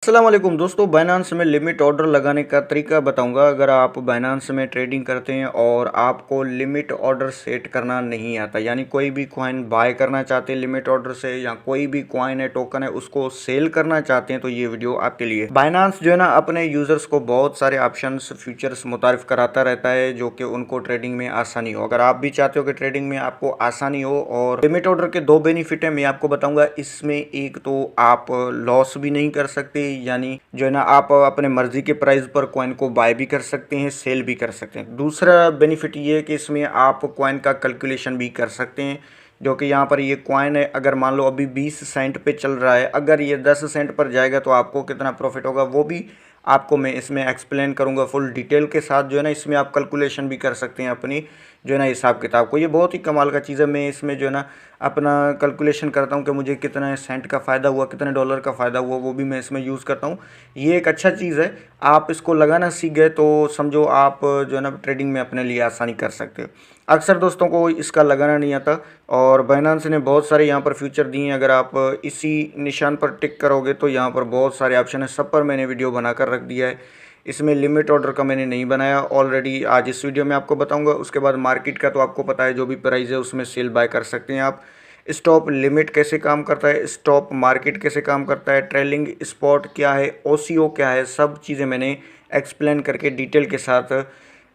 अस्सलाम वालेकुम दोस्तों, बाइनांस में लिमिट ऑर्डर लगाने का तरीका बताऊंगा। अगर आप बाइनांस में ट्रेडिंग करते हैं और आपको लिमिट ऑर्डर सेट करना नहीं आता, यानी कोई भी कॉइन बाय करना चाहते हैं लिमिट ऑर्डर से, या कोई भी कॉइन है, टोकन है, उसको सेल करना चाहते हैं, तो ये वीडियो आपके लिए। बाइनांस जो है ना अपने यूजर्स को बहुत सारे ऑप्शंस फ्यूचर्स मुतारिफ कराता रहता है जो कि उनको ट्रेडिंग में आसानी हो। अगर आप भी चाहते हो कि ट्रेडिंग में आपको आसानी हो, और लिमिट ऑर्डर के दो बेनिफिट है मैं आपको बताऊंगा। इसमें एक तो आप लॉस भी नहीं कर सकते, यानी जो है ना आप अपने मर्जी के प्राइस पर कॉइन को बाय भी कर सकते हैं, सेल भी कर सकते हैं। दूसरा बेनिफिट ये है कि इसमें आप कॉइन का कैलकुलेशन भी कर सकते हैं, जो कि यहाँ पर ये कॉइन है, अगर मान लो अभी 20 सेंट पे चल रहा है, अगर ये 10 सेंट पर जाएगा तो आपको कितना प्रॉफिट होगा वो भी आपको मैं इसमें एक्सप्लेन करूंगा फुल डिटेल के साथ। जो है ना इसमें आप कैलकुलेशन भी कर सकते हैं अपनी जो है ना हिसाब किताब को। ये बहुत ही कमाल का चीज़ है। मैं इसमें जो है ना अपना कैलकुलेशन करता हूँ कि मुझे कितने सेंट का फ़ायदा हुआ, कितने डॉलर का फ़ायदा हुआ, वो भी मैं इसमें यूज़ करता हूँ। ये एक अच्छा चीज़ है। आप इसको लगाना सीख गए तो समझो आप जो है ना ट्रेडिंग में अपने लिए आसानी कर सकते हो। अक्सर दोस्तों को इसका लगाना नहीं आता, और बाइनांस ने बहुत सारे यहाँ पर फ्यूचर दिए हैं। अगर आप इसी निशान पर टिक करोगे तो यहाँ पर बहुत सारे ऑप्शन है, सब पर मैंने वीडियो बनाकर रख दिया है। इसमें लिमिट ऑर्डर का मैंने नहीं बनाया ऑलरेडी, आज इस वीडियो में आपको बताऊंगा। उसके बाद मार्केट का तो आपको पता है, जो भी प्राइस है उसमें सेल बाय कर सकते हैं आप। स्टॉप लिमिट कैसे काम करता है, स्टॉप मार्केट कैसे काम करता है, ट्रेलिंग स्पॉट क्या है, ओसीओ क्या है, सब चीज़ें मैंने एक्सप्लेन करके डिटेल के साथ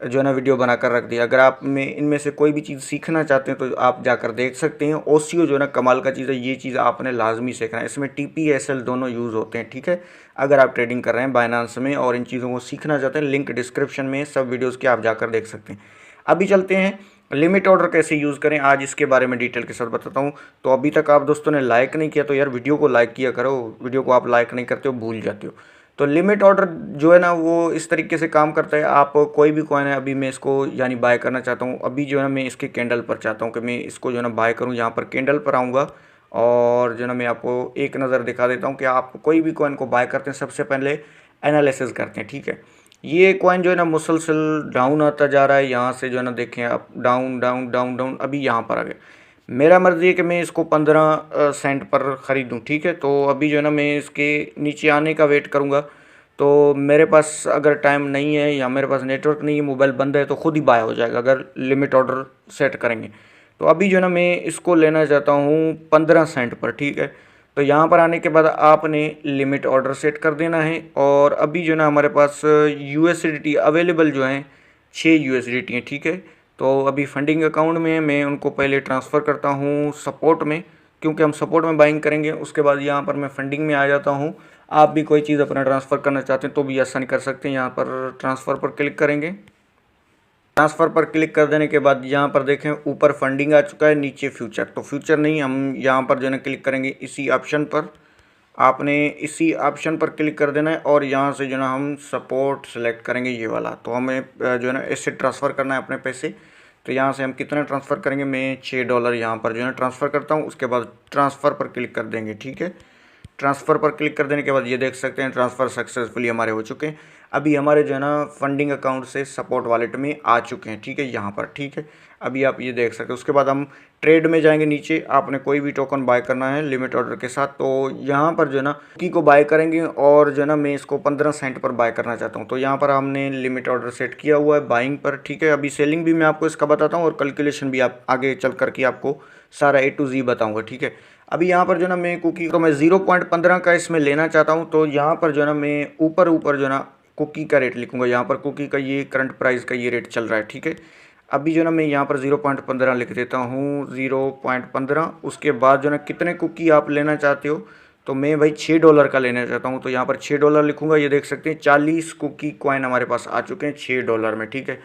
जो है ना वीडियो बनाकर रख दिया। अगर आप में इनमें से कोई भी चीज़ सीखना चाहते हैं तो आप जाकर देख सकते हैं। ओसीओ जो है ना कमाल का चीज़ है, ये चीज़ आपने लाजमी सीखना है। इसमें टीपीएसएल दोनों यूज़ होते हैं, ठीक है। अगर आप ट्रेडिंग कर रहे हैं बाइनांस में और इन चीज़ों को सीखना चाहते हैं, लिंक डिस्क्रिप्शन में सब वीडियोज़ के आप जाकर देख सकते हैं। अभी चलते हैं लिमिट ऑर्डर कैसे यूज़ करें, आज इसके बारे में डिटेल के साथ बताता हूँ। तो अभी तक आप दोस्तों ने लाइक नहीं किया तो यार वीडियो को लाइक किया करो। वीडियो को आप लाइक नहीं करते हो, भूल जाते हो। तो लिमिट ऑर्डर जो है ना वो इस तरीके से काम करता है। आप कोई भी कॉइन है, अभी मैं इसको यानी बाय करना चाहता हूँ, अभी जो है ना मैं इसके कैंडल पर चाहता हूँ कि मैं इसको जो है ना बाय करूँ। यहाँ पर कैंडल पर आऊँगा और जो है ना मैं आपको एक नज़र दिखा देता हूँ कि आप कोई भी कॉइन को बाय करते हैं सबसे पहले एनालिसिस करते हैं, ठीक है। ये कॉइन जो है ना मुसलसल डाउन आता जा रहा है, यहाँ से जो है ना देखें आप, डाउन डाउन डाउन डाउन, अभी यहाँ पर आ गया। मेरा मर्ज़ी है कि मैं इसको 15 सेंट पर ख़रीदूँ, ठीक है। तो अभी जो है ना मैं इसके नीचे आने का वेट करूँगा। तो मेरे पास अगर टाइम नहीं है या मेरे पास नेटवर्क नहीं है, मोबाइल बंद है, तो खुद ही बाय हो जाएगा अगर लिमिट ऑर्डर सेट करेंगे। तो अभी जो है ना मैं इसको लेना चाहता हूँ 15 सेंट पर, ठीक है। तो यहाँ पर आने के बाद आपने लिमिट ऑर्डर सेट कर देना है। और अभी जो है ना हमारे पास यूएसडीटी अवेलेबल जो हैं 6 यूएसडीटी हैं, ठीक है। तो अभी फंडिंग अकाउंट में है, मैं उनको पहले ट्रांसफ़र करता हूँ सपोर्ट में, क्योंकि हम सपोर्ट में बाइंग करेंगे। उसके बाद यहाँ पर मैं फंडिंग में आ जाता हूँ। आप भी कोई चीज़ अपना ट्रांसफ़र करना चाहते हैं तो भी आसानी कर सकते हैं। यहाँ पर ट्रांसफ़र पर क्लिक करेंगे। ट्रांसफ़र पर क्लिक कर देने के बाद यहाँ पर देखें ऊपर फंडिंग आ चुका है, नीचे फ्यूचर। तो फ्यूचर नहीं, हम यहाँ पर जो है ना क्लिक करेंगे इसी ऑप्शन पर। आपने इसी ऑप्शन पर क्लिक कर देना है और यहाँ से जो है ना हम सपोर्ट सेलेक्ट करेंगे, ये वाला। तो हमें जो है ना इससे ट्रांसफ़र करना है अपने पैसे। तो यहाँ से हम कितना ट्रांसफ़र करेंगे, मैं $6 यहाँ पर जो है ना ट्रांसफ़र करता हूँ। उसके बाद ट्रांसफ़र पर क्लिक कर देंगे, ठीक है। ट्रांसफ़र पर क्लिक कर देने के बाद ये देख सकते हैं ट्रांसफ़र सक्सेसफुली हमारे हो चुके हैं। अभी हमारे जो है ना फंडिंग अकाउंट से सपोर्ट वॉलेट में आ चुके हैं, ठीक है, यहाँ पर, ठीक है। अभी आप ये देख सकते हैं। उसके बाद हम ट्रेड में जाएंगे, नीचे आपने कोई भी टोकन बाय करना है लिमिट ऑर्डर के साथ, तो यहाँ पर जो है ना कुकी को बाय करेंगे। और जो है ना मैं इसको 15 सेंट पर बाय करना चाहता हूँ, तो यहाँ पर हमने लिमिट ऑर्डर सेट किया हुआ है बाइंग पर, ठीक है। अभी सेलिंग भी मैं आपको इसका बताता हूँ और कैलकुलेशन भी आप आगे चल करके आपको सारा A to Z बताऊँगा, ठीक है। अभी यहाँ पर जो है ना मैं कुकी को मैं 0.15 का इसमें लेना चाहता हूँ। तो यहाँ पर जो है ना मैं ऊपर ऊपर जो है ना कुकी का रेट लिखूँगा। यहाँ पर कुकी का ये करंट प्राइस का ये रेट चल रहा है, ठीक है। अभी जो है ना मैं यहाँ पर 0.15 लिख देता हूँ, 0.15। उसके बाद जो है ना कितने कुकी आप लेना चाहते हो, तो मैं भाई $6 का लेना चाहता हूँ। तो यहाँ पर $6 लिखूँगा। ये देख सकते हैं 40 कुकी कॉइन हमारे पास आ चुके हैं $6 में, ठीक है।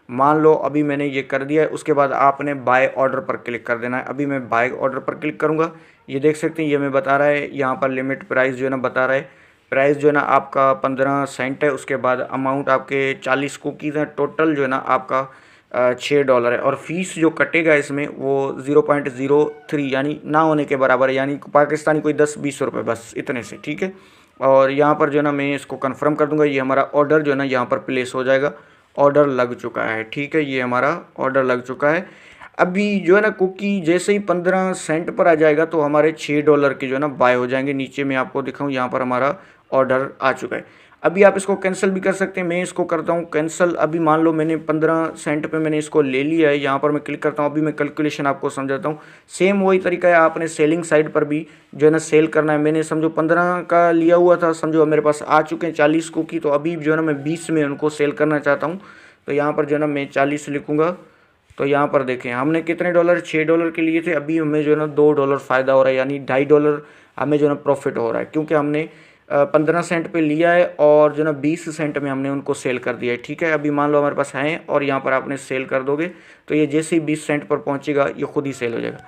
मान लो अभी मैंने ये कर दिया है। उसके बाद आपने बाय ऑर्डर पर क्लिक कर देना है। अभी मैं बाय ऑर्डर पर क्लिक करूँगा। ये देख सकते हैं ये मैं बता रहा है, यहाँ पर लिमिट प्राइस जो है ना बता रहा है। प्राइस जो है ना आपका 15 सेंट है। उसके बाद अमाउंट आपके 40 कुकीज़ हैं। टोटल जो है ना आपका $6 है। और फीस जो कटेगा इसमें वो 0.03 यानी ना होने के बराबर है, यानी पाकिस्तानी कोई 10-20 रुपये बस, इतने से, ठीक है। और यहाँ पर जो है ना मैं इसको कंफर्म कर दूंगा। ये हमारा ऑर्डर जो है ना यहाँ पर प्लेस हो जाएगा। ऑर्डर लग चुका है, ठीक है, ये हमारा ऑर्डर लग चुका है। अभी जो है ना कुकी जैसे ही 15 सेंट पर आ जाएगा तो हमारे $6 के जो है ना बाय हो जाएंगे। नीचे मैं आपको दिखाऊं, यहाँ पर हमारा ऑर्डर आ चुका है। अभी आप इसको कैंसिल भी कर सकते हैं। मैं इसको करता हूँ कैंसिल। अभी मान लो मैंने 15 सेंट पे मैंने इसको ले लिया है, यहाँ पर मैं क्लिक करता हूँ। अभी मैं कैलकुलेशन आपको समझाता हूँ। सेम वही तरीका है, आपने सेलिंग साइड पर भी जो है ना सेल करना है। मैंने समझो 15 का लिया हुआ था, समझो मेरे पास आ चुके हैं 40 कुकी, तो अभी जो है ना मैं 20 में उनको सेल करना चाहता हूँ। तो यहाँ पर जो है ना मैं 40 लिखूँगा। तो यहाँ पर देखें हमने कितने डॉलर, $6 के लिए थे। अभी हमें जो है ना $2 फ़ायदा हो रहा है, यानी $2.5 हमें जो है ना प्रॉफिट हो रहा है, क्योंकि हमने 15 सेंट पे लिया है और जो ना 20 सेंट में हमने उनको सेल कर दिया है। ठीक है, अभी मान लो हमारे पास हैं और यहाँ पर आपने सेल कर दोगे तो ये जैसे ही 20 सेंट पर पहुँचेगा ये खुद ही सेल हो जाएगा।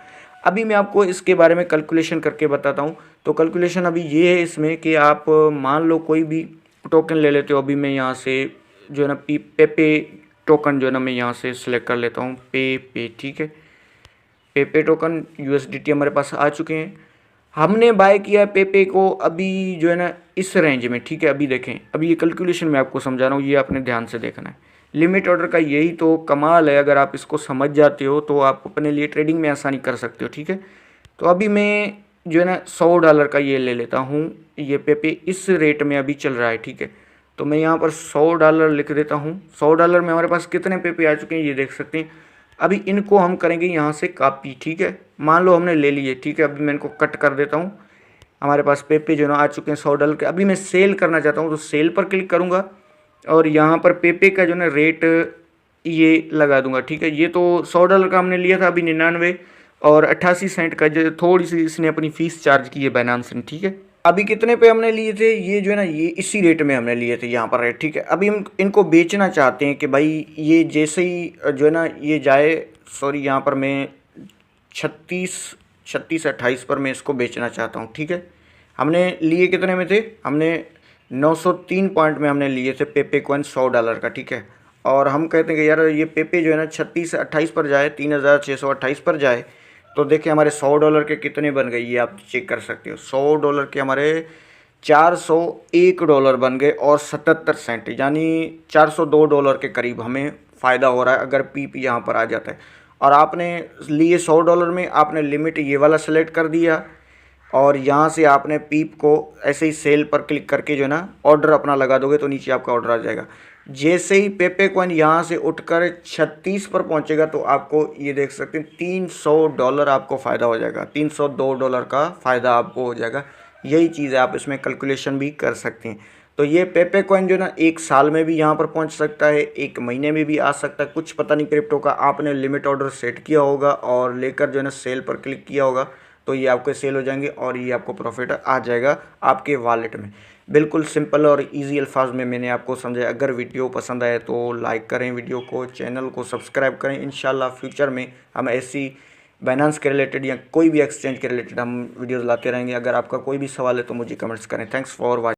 अभी मैं आपको इसके बारे में कैलकुलेशन करके बताता हूँ। तो कैलकुलेशन अभी ये है इसमें कि आप मान लो कोई भी टोकन ले लेते हो। अभी मैं यहाँ से जो है ना पेपे टोकन जो है ना मैं यहाँ से सिलेक्ट कर लेता हूँ पे। ठीक है, पेपे टोकन USDT हमारे पास आ चुके हैं। हमने बाय किया है पेपे को अभी जो है ना इस रेंज में। ठीक है, अभी देखें, अभी ये कैलकुलेशन मैं आपको समझा रहा हूँ, ये आपने ध्यान से देखना है। लिमिट ऑर्डर का यही तो कमाल है, अगर आप इसको समझ जाते हो तो आप अपने लिए ट्रेडिंग में आसानी कर सकते हो। ठीक है, तो अभी मैं जो है ना $100 का ये ले लेता हूँ। ये पेपे इस रेट में अभी चल रहा है। ठीक है, तो मैं यहाँ पर $100 लिख देता हूँ। $100 में हमारे पास कितने पेपे आ चुके हैं ये देख सकते हैं। अभी इनको हम करेंगे यहाँ से कॉपी। ठीक है, मान लो हमने ले लिए। ठीक है, अभी मैं इनको कट कर देता हूँ। हमारे पास पेपे जो ना आ चुके हैं $100 के। अभी मैं सेल करना चाहता हूँ तो सेल पर क्लिक करूँगा और यहाँ पर पेपे का जो ना रेट ये लगा दूंगा। ठीक है, ये तो $100 का हमने लिया था, अभी 99 और 88 सेंट का जो थोड़ी सी इसने अपनी फ़ीस चार्ज की है बाइनेंस ने। ठीक है, अभी कितने पे हमने लिए थे, ये जो है ना ये इसी रेट में हमने लिए थे यहाँ पर रेट। ठीक है, अभी हम इनको बेचना चाहते हैं कि भाई ये जैसे ही जो है ना ये जाए, सॉरी यहाँ पर मैं 36-28 पर मैं इसको बेचना चाहता हूँ। ठीक है, हमने लिए कितने में थे, हमने 903 पॉइंट में हमने लिए थे पेपे कॉइन $100 का। ठीक है, और हम कहते हैं कि यार ये पेपे जो है ना 36 से 28 पर जाए, 3628 पर जाए, तो देखिए हमारे $100 के कितने बन गए ये आप चेक कर सकते हो। $100 के हमारे $401 बन गए और 77 सेंट, यानी $402 के करीब हमें फ़ायदा हो रहा है अगर पीप यहाँ पर आ जाता है। और आपने लिए $100 में, आपने लिमिट ये वाला सेलेक्ट कर दिया और यहाँ से आपने पीप को ऐसे ही सेल पर क्लिक करके जो है ना ऑर्डर अपना लगा दोगे तो नीचे आपका ऑर्डर आ जाएगा। जैसे ही पेपे कॉइन यहाँ से उठकर 36 पर पहुँचेगा तो आपको ये देख सकते हैं $300 आपको फ़ायदा हो जाएगा। $302 का फ़ायदा आपको हो जाएगा। यही चीज़ है, आप इसमें कैलकुलेशन भी कर सकते हैं। तो ये पेपे कॉइन जो ना 1 साल में भी यहाँ पर पहुँच सकता है, 1 महीने में भी आ सकता है, कुछ पता नहीं क्रिप्टो का। आपने लिमिट ऑर्डर सेट किया होगा और लेकर जो है ना सेल पर क्लिक किया होगा तो ये आपके सेल हो जाएंगे और ये आपको प्रॉफिट आ जाएगा आपके वॉलेट में। बिल्कुल सिंपल और इजी अल्फाज में मैंने आपको समझाया। अगर वीडियो पसंद आए तो लाइक करें वीडियो को, चैनल को सब्सक्राइब करें। इंशाल्लाह फ्यूचर में हम ऐसी बाइनेंस के रिलेटेड या कोई भी एक्सचेंज के रिलेटेड हम वीडियोज़ लाते रहेंगे। अगर आपका कोई भी सवाल है तो मुझे कमेंट्स करें। Thanks for watching.